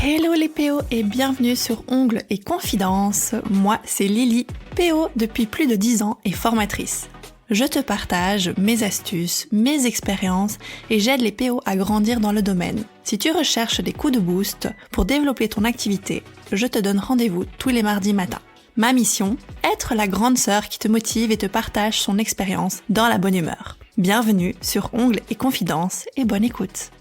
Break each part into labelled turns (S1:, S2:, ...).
S1: Hello les PO et bienvenue sur Ongles et Confidences. Moi, c'est Lily, PO depuis plus de 10 ans et formatrice. Je te partage mes astuces, mes expériences et j'aide les PO à grandir dans le domaine. Si tu recherches des coups de boost pour développer ton activité, je te donne rendez-vous tous les mardis matins. Ma mission, être la grande sœur qui te motive et te partage son expérience dans la bonne humeur. Bienvenue sur Ongles et Confidences et bonne écoute.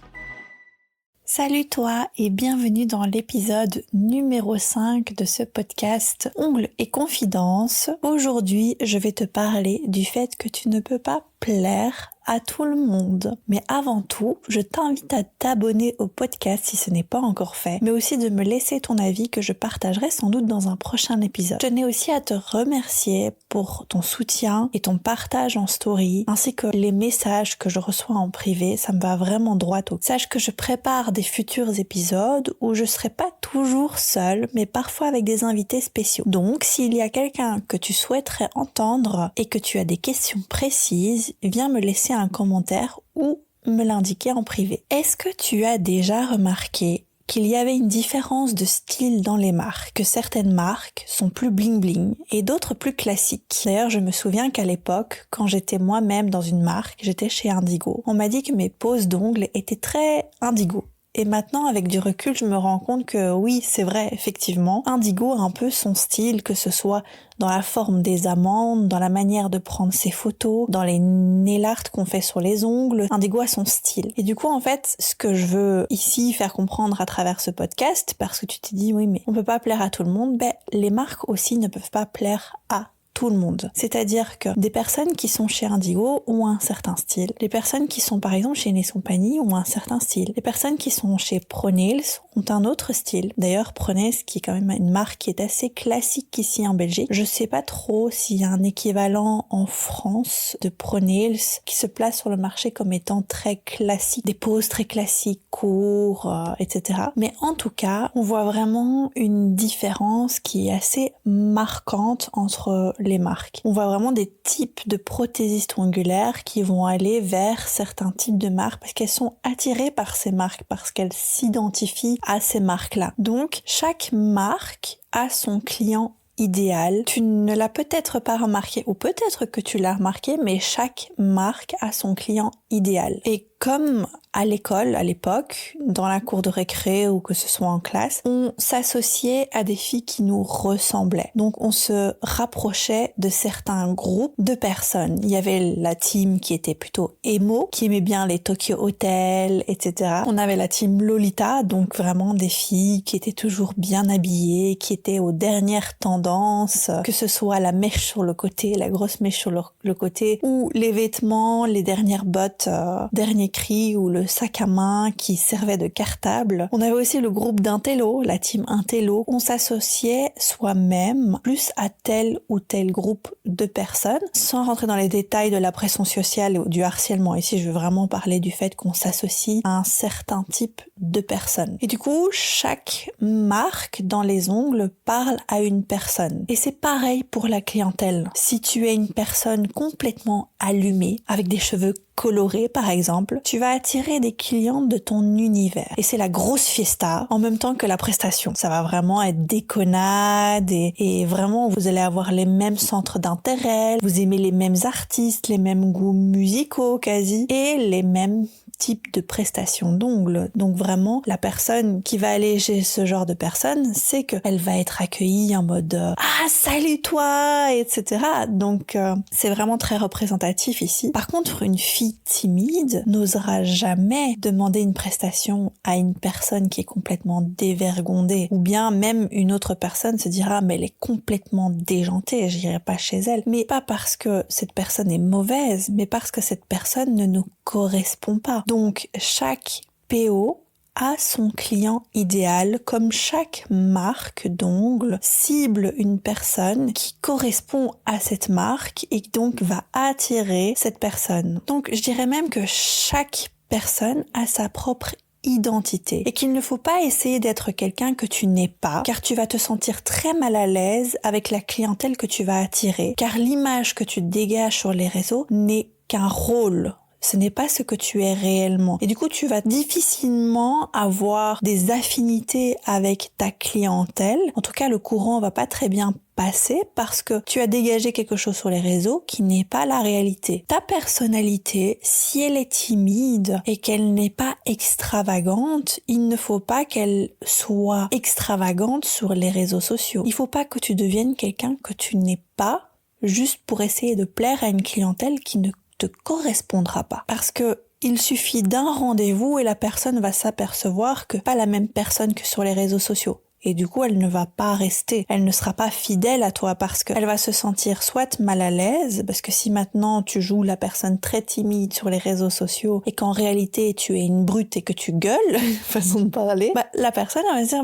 S1: Salut toi et bienvenue dans l'épisode numéro 5 de ce podcast Ongles et Confidences. Aujourd'hui, je vais te parler du fait que tu ne peux pas plaire à tout le monde. Mais avant tout, je t'invite à t'abonner au podcast si ce n'est pas encore fait, mais aussi de me laisser ton avis que je partagerai sans doute dans un prochain épisode. Je tenais aussi à te remercier pour ton soutien et ton partage en story, ainsi que les messages que je reçois en privé, ça me va vraiment droit au cœur. Sache que je prépare des futurs épisodes où je serai pas toujours seule, mais parfois avec des invités spéciaux. Donc, s'il y a quelqu'un que tu souhaiterais entendre et que tu as des questions précises, viens me laisser un commentaire ou me l'indiquer en privé. Est-ce que tu as déjà remarqué qu'il y avait une différence de style dans les marques, que certaines marques sont plus bling bling et d'autres plus classiques? D'ailleurs, je me souviens qu'à l'époque, quand j'étais moi-même dans une marque, j'étais chez Indigo, on m'a dit que mes poses d'ongles étaient très Indigo. Et maintenant, avec du recul, je me rends compte que oui, c'est vrai, effectivement, Indigo a un peu son style, que ce soit dans la forme des amandes, dans la manière de prendre ses photos, dans les nail art qu'on fait sur les ongles. Indigo a son style. Et du coup, en fait, ce que je veux ici faire comprendre à travers ce podcast, parce que tu t'es dit, oui, mais on peut pas plaire à tout le monde, les marques aussi ne peuvent pas plaire à tout le monde. C'est-à-dire que des personnes qui sont chez Indigo ont un certain style. Les personnes qui sont par exemple chez Nails Company ont un certain style. Les personnes qui sont chez ProNails ont un autre style. D'ailleurs, ProNails, qui est quand même une marque qui est assez classique ici en Belgique. Je sais pas trop s'il y a un équivalent en France de ProNails qui se place sur le marché comme étant très classique. Des poses très classiques, courts, etc. Mais en tout cas, on voit vraiment une différence qui est assez marquante entre les marques. On voit vraiment des types de prothésistes ongulaires qui vont aller vers certains types de marques parce qu'elles sont attirées par ces marques, parce qu'elles s'identifient à ces marques-là. Donc, chaque marque a son client idéal. Tu ne l'as peut-être pas remarqué ou peut-être que tu l'as remarqué, mais chaque marque a son client idéal. Et comme à l'école, à l'époque, dans la cour de récré ou que ce soit en classe, on s'associait à des filles qui nous ressemblaient. Donc on se rapprochait de certains groupes de personnes. Il y avait la team qui était plutôt emo, qui aimait bien les Tokyo Hotel, etc. On avait la team Lolita, donc vraiment des filles qui étaient toujours bien habillées, qui étaient aux dernières tendances, que ce soit la mèche sur le côté, la grosse mèche sur le côté, ou les vêtements, les dernières bottes, dernier cri, ou le sac à main qui servait de cartable. On avait aussi le groupe d'Intello, la team Intello. On s'associait soi-même plus à tel ou tel groupe de personnes, sans rentrer dans les détails de la pression sociale ou du harcèlement. Ici, je veux vraiment parler du fait qu'on s'associe à un certain type de personnes. Et du coup, chaque marque dans les ongles parle à une personne. Et c'est pareil pour la clientèle. Si tu es une personne complètement allumée, avec des cheveux colorés par exemple, tu vas attirer des clients de ton univers. Et c'est la grosse fiesta en même temps que la prestation. Ça va vraiment être déconnade et vraiment vous allez avoir les mêmes centres d'intérêt, vous aimez les mêmes artistes, les mêmes goûts musicaux quasi et les mêmes type de prestation d'ongles. Donc vraiment, la personne qui va aller chez ce genre de personne, c'est qu'elle va être accueillie en mode ah salut toi, etc. Donc c'est vraiment très représentatif ici. Par contre, une fille timide n'osera jamais demander une prestation à une personne qui est complètement dévergondée. Ou bien même une autre personne se dira mais elle est complètement déjantée, j'irai pas chez elle. Mais pas parce que cette personne est mauvaise, mais parce que cette personne ne nous correspond pas. Donc, chaque PO a son client idéal, comme chaque marque d'ongles cible une personne qui correspond à cette marque et donc va attirer cette personne. Donc, je dirais même que chaque personne a sa propre identité et qu'il ne faut pas essayer d'être quelqu'un que tu n'es pas, car tu vas te sentir très mal à l'aise avec la clientèle que tu vas attirer, car l'image que tu dégages sur les réseaux n'est qu'un rôle. Ce n'est pas ce que tu es réellement. Et du coup, tu vas difficilement avoir des affinités avec ta clientèle. En tout cas, le courant va pas très bien passer parce que tu as dégagé quelque chose sur les réseaux qui n'est pas la réalité. Ta personnalité, si elle est timide et qu'elle n'est pas extravagante, il ne faut pas qu'elle soit extravagante sur les réseaux sociaux. Il faut pas que tu deviennes quelqu'un que tu n'es pas juste pour essayer de plaire à une clientèle qui ne te correspondra pas. Parce que il suffit d'un rendez-vous et la personne va s'apercevoir que pas la même personne que sur les réseaux sociaux. Et du coup, elle ne va pas rester. Elle ne sera pas fidèle à toi parce qu'elle va se sentir soit mal à l'aise, parce que si maintenant tu joues la personne très timide sur les réseaux sociaux et qu'en réalité tu es une brute et que tu gueules, façon de parler, la personne elle va se dire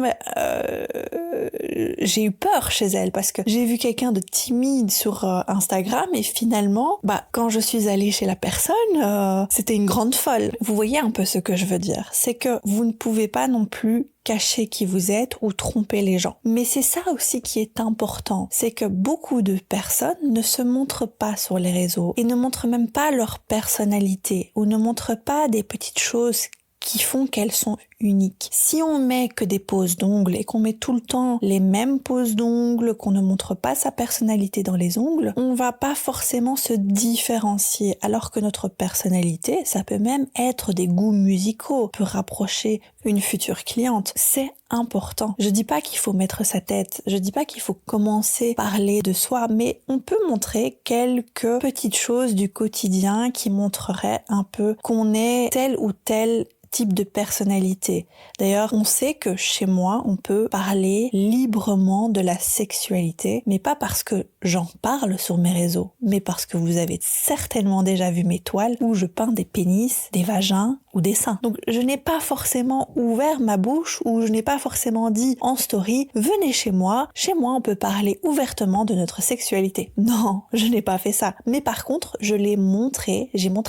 S1: j'ai eu peur chez elle parce que j'ai vu quelqu'un de timide sur Instagram et finalement, quand je suis allée chez la personne, c'était une grande folle. Vous voyez un peu ce que je veux dire. C'est que vous ne pouvez pas non plus cacher qui vous êtes ou tromper les gens. Mais c'est ça aussi qui est important, c'est que beaucoup de personnes ne se montrent pas sur les réseaux et ne montrent même pas leur personnalité ou ne montrent pas des petites choses qui font qu'elles sont uniques. Si on met que des poses d'ongles et qu'on met tout le temps les mêmes poses d'ongles, qu'on ne montre pas sa personnalité dans les ongles, on va pas forcément se différencier. Alors que notre personnalité, ça peut même être des goûts musicaux, peut rapprocher une future cliente. C'est important. Je dis pas qu'il faut mettre sa tête, je dis pas qu'il faut commencer à parler de soi, mais on peut montrer quelques petites choses du quotidien qui montreraient un peu qu'on est tel ou tel type de personnalité. D'ailleurs, on sait que chez moi, on peut parler librement de la sexualité, mais pas parce que j'en parle sur mes réseaux, mais parce que vous avez certainement déjà vu mes toiles où je peins des pénis, des vagins ou des seins. Donc, je n'ai pas forcément ouvert ma bouche ou je n'ai pas forcément dit en story « Venez chez moi, on peut parler ouvertement de notre sexualité ». Non, je n'ai pas fait ça. Mais par contre, j'ai montré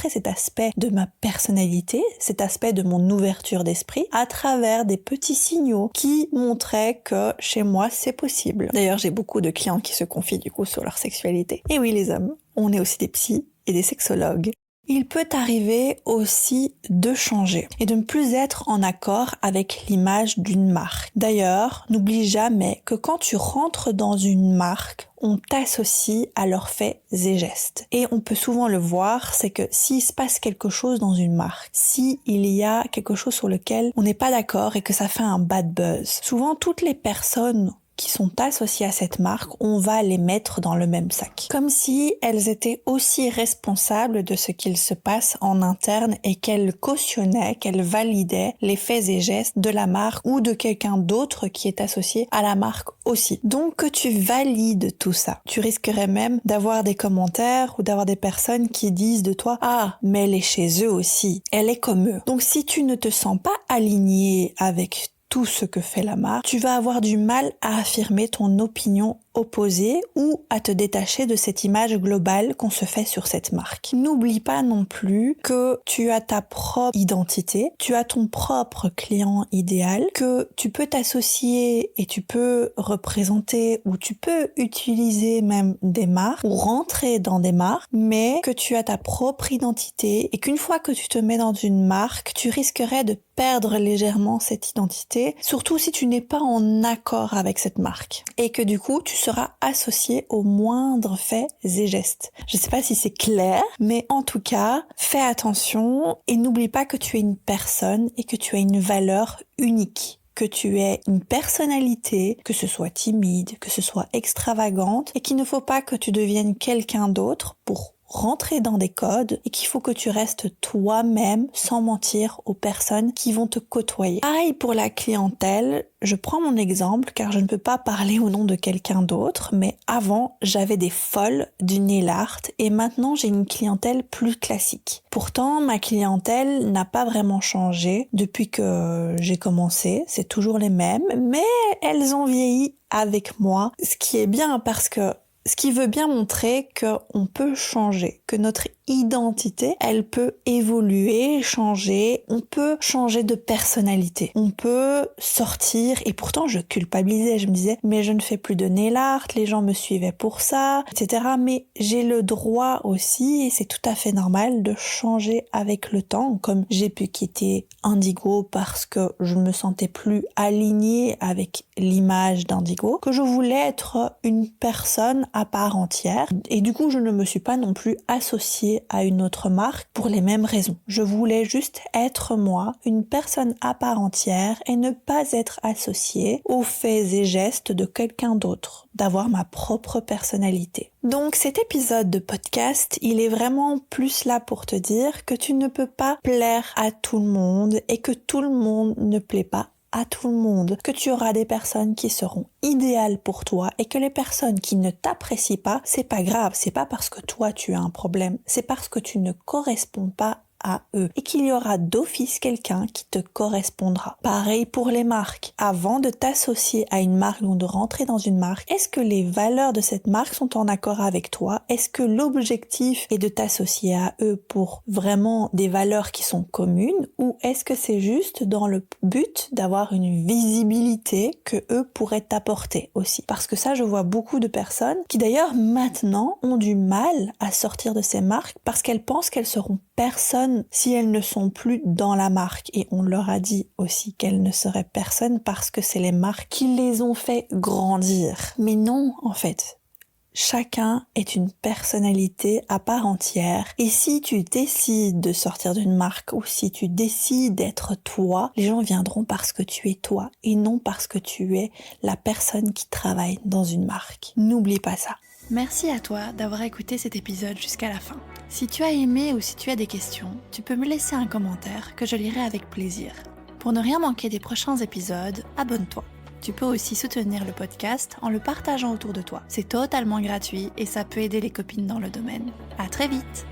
S1: cet aspect de ma personnalité, cet aspect de mon ouverture d'esprit à travers des petits signaux qui montraient que chez moi c'est possible. D'ailleurs, j'ai beaucoup de clients qui se confient du coup sur leur sexualité. Et oui, les hommes, on est aussi des psys et des sexologues. Il peut arriver aussi de changer et de ne plus être en accord avec l'image d'une marque. D'ailleurs, n'oublie jamais que quand tu rentres dans une marque, on t'associe à leurs faits et gestes. Et on peut souvent le voir, c'est que s'il se passe quelque chose dans une marque, s'il y a quelque chose sur lequel on n'est pas d'accord et que ça fait un bad buzz, souvent toutes les personnes qui sont associées à cette marque, on va les mettre dans le même sac. Comme si elles étaient aussi responsables de ce qu'il se passe en interne et qu'elles cautionnaient, qu'elles validaient les faits et gestes de la marque ou de quelqu'un d'autre qui est associé à la marque aussi. Donc que tu valides tout ça. Tu risquerais même d'avoir des commentaires ou d'avoir des personnes qui disent de toi « Ah, mais elle est chez eux aussi, elle est comme eux ». Donc si tu ne te sens pas aligné avec tout ce que fait la marque, tu vas avoir du mal à affirmer ton opinion opposée ou à te détacher de cette image globale qu'on se fait sur cette marque. N'oublie pas non plus que tu as ta propre identité, tu as ton propre client idéal, que tu peux t'associer et tu peux représenter ou tu peux utiliser même des marques ou rentrer dans des marques, mais que tu as ta propre identité et qu'une fois que tu te mets dans une marque, tu risquerais de perdre légèrement cette identité, surtout si tu n'es pas en accord avec cette marque et que du coup tu seras associé aux moindres faits et gestes. Je ne sais pas si c'est clair, mais en tout cas, fais attention et n'oublie pas que tu es une personne et que tu as une valeur unique, que tu aies une personnalité, que ce soit timide, que ce soit extravagante et qu'il ne faut pas que tu deviennes quelqu'un d'autre pour rentrer dans des codes et qu'il faut que tu restes toi-même sans mentir aux personnes qui vont te côtoyer. Pareil pour la clientèle, je prends mon exemple car je ne peux pas parler au nom de quelqu'un d'autre, mais avant j'avais des folles du nail art et maintenant j'ai une clientèle plus classique. Pourtant ma clientèle n'a pas vraiment changé depuis que j'ai commencé, c'est toujours les mêmes, mais elles ont vieilli avec moi, ce qui est bien parce que ce qui veut bien montrer qu'on peut changer, que notre identité, elle peut évoluer, changer. On peut changer de personnalité. On peut sortir, et pourtant je culpabilisais. Je me disais, mais je ne fais plus de nail art, les gens me suivaient pour ça, etc. Mais j'ai le droit aussi, et c'est tout à fait normal, de changer avec le temps. Comme j'ai pu quitter Indigo parce que je me sentais plus alignée avec l'image d'Indigo, que je voulais être une personne à part entière. Et du coup, je ne me suis pas non plus associée à une autre marque pour les mêmes raisons. Je voulais juste être moi, une personne à part entière, et ne pas être associée aux faits et gestes de quelqu'un d'autre, d'avoir ma propre personnalité. Donc cet épisode de podcast, il est vraiment plus là pour te dire que tu ne peux pas plaire à tout le monde et que tout le monde ne plaît pas à tout le monde, que tu auras des personnes qui seront idéales pour toi et que les personnes qui ne t'apprécient pas, c'est pas grave, c'est pas parce que toi tu as un problème, c'est parce que tu ne corresponds pas à eux et qu'il y aura d'office quelqu'un qui te correspondra. Pareil pour les marques. Avant de t'associer à une marque ou de rentrer dans une marque, est-ce que les valeurs de cette marque sont en accord avec toi? Est-ce que l'objectif est de t'associer à eux pour vraiment des valeurs qui sont communes, ou est-ce que c'est juste dans le but d'avoir une visibilité que eux pourraient t'apporter aussi? Parce que ça, je vois beaucoup de personnes qui d'ailleurs maintenant ont du mal à sortir de ces marques parce qu'elles pensent qu'elles seront personne si elles ne sont plus dans la marque. Et on leur a dit aussi qu'elles ne seraient personne parce que c'est les marques qui les ont fait grandir. Mais non, en fait. Chacun est une personnalité à part entière. Et si tu décides de sortir d'une marque ou si tu décides d'être toi, les gens viendront parce que tu es toi et non parce que tu es la personne qui travaille dans une marque. N'oublie pas ça. Merci à toi d'avoir écouté cet épisode jusqu'à la fin. Si tu as aimé ou si tu as des questions, tu peux me laisser un commentaire que je lirai avec plaisir. Pour ne rien manquer des prochains épisodes, abonne-toi. Tu peux aussi soutenir le podcast en le partageant autour de toi. C'est totalement gratuit et ça peut aider les copines dans le domaine. À très vite!